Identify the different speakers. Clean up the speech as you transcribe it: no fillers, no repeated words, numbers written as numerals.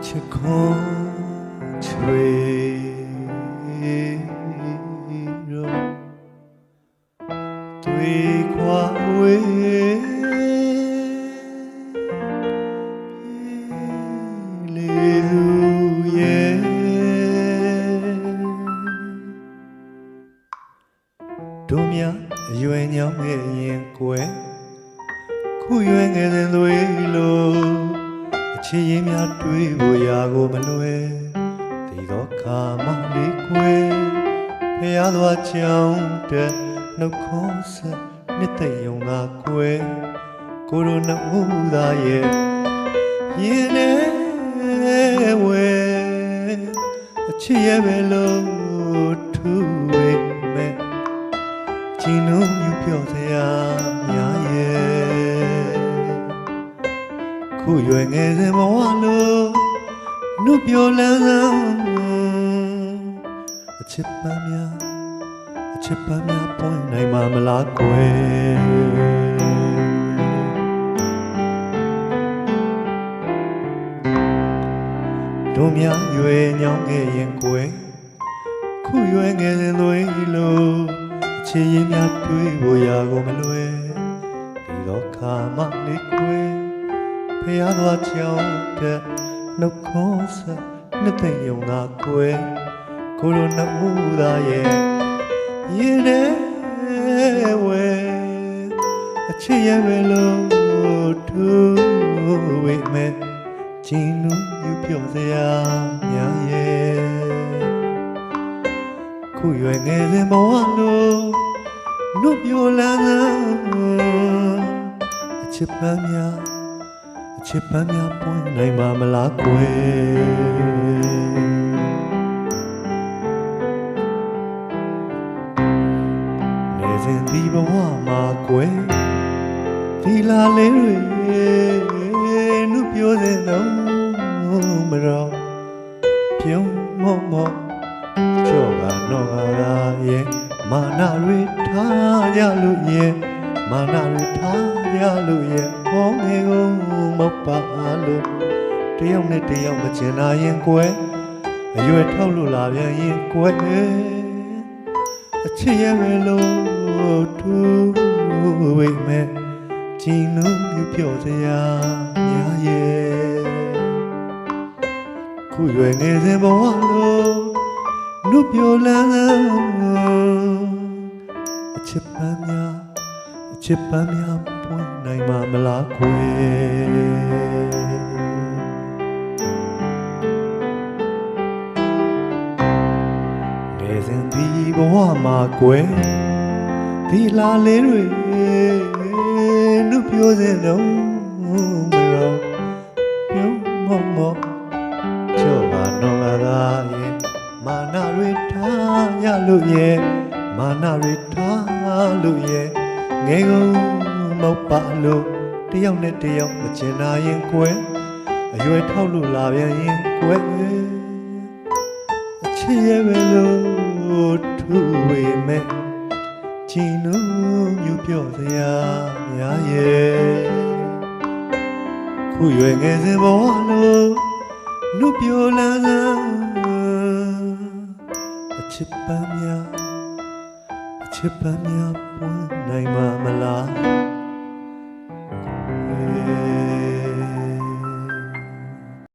Speaker 1: ချစ်ခွန်ချွေရောတွေ့ခွာဝေးလေသူရဲ့တို့မြအရွယ်ညောင်းရဲ့ရင်ကွယ်ခုရွယ်ငယ်စဉ်သွေးလို့အချစ်ရင်းများတွေးဖို့ရာကိုမလွယ်ဒီတော့ခါမလေးကွယ်ဖျားသွားချောင်းတဲ့နှုတ်ခေါ်ဆက်နှစ်သိမ့်ယုံသာကွယ်ကိုရိုနာဦးသားရဲ့ရင်နဲ့ဝဲအချစ်ရဲ့ပဲလို့ထူဝေမဲ့ချီနုံမြူပြောစရာများရဲ့ခုရွယ်ငယ်စဉ်ဘဝလို့နှုတ်ပြောလန်းစမ်းအချစ်ပန်းများပွင့်နိုင်မှာမလားကွယ်တို့များရွယ်ညောင်းခဲ့ရင်ကွယ်ခုရွယ်ငယ်စဉ်သွေးလို့အချစ်ရင်းများတွေးဖို့ရာကိုမလွယ်ဒီတော့ခါမလေးကွယ်ဖျားသွားချောင်းတဲ့နှုတ်ခေါ်ဆက်နှစ်သိမ့်ယုံသာကွယ်ကိုလိုနှမှုသားရဲ့ရင်နဲ့ဝဲအချစ်ရဲ့ပဲလို့ထူဝေမဲ့ချီနူးယူပြောစရာများရဲ့ခုရွယ်ငယ်စဉ်ဘဝလို့နှုတ်ပြောလန်းစမ်းအချစ်ပန်းများပွင့်နိုင်မှာမလားကွယ်နေစဉ်ဒီဘဝမှာကွယ်ဒီလာလေးတွေနှုတ်ပြောစဉ်တော့မရောပြုံးမော့ကြော့ကတော့ရဲ့မာနတွေထားကြလို့ရဲ့မာနတွေထားကြလို့ရဲ့ဟောငယ်ကုန်မပါလို့တယောက်နဲ့တယောက်မချင်တာရင်ကွယ်အရွယ်ထုတ်လို့လာပြန်ရင်ကွယ်အချစ်ရဲ့ပဲလို့ထူဝေမဲ့ချီနုံမြပြောစရာများရဲ့ခုရွယ်ငယ်စဉ်ဘဝလို့နှုတ်ပြောလန်းအချစ်ပန်းများပွင့်နိုင်မှာမလားကွယ်နေစဉ်ဒီဘဝမှာကွယ်ဒီလာလေးတွေနှုတ်ပြောစဉ်တော့မရောပြုံးမော့ကြော့ကတော့ရဲ့မာနတွေထားရလို့ရဲ့မာနတွေထားလို့ရဲ့ငယ်ကုန်မပါလို့တယောက်နဲ့တယောက်မချင်တာရင်ကွယ်အရွယ်ထောက်လို့လာပြန်ရင်ကွယ်အချစ်ရဲ့ပဲလို့ထူဝေမဲ့ချီနူးမြူပြောစရာများရဲ့ခုရွယ်ငယ်စဉ်ဘဝလို့နှုတ်ပြောလန်းစမ်းအချစ်ပန်းများပွင့်နိုင်မှာမလား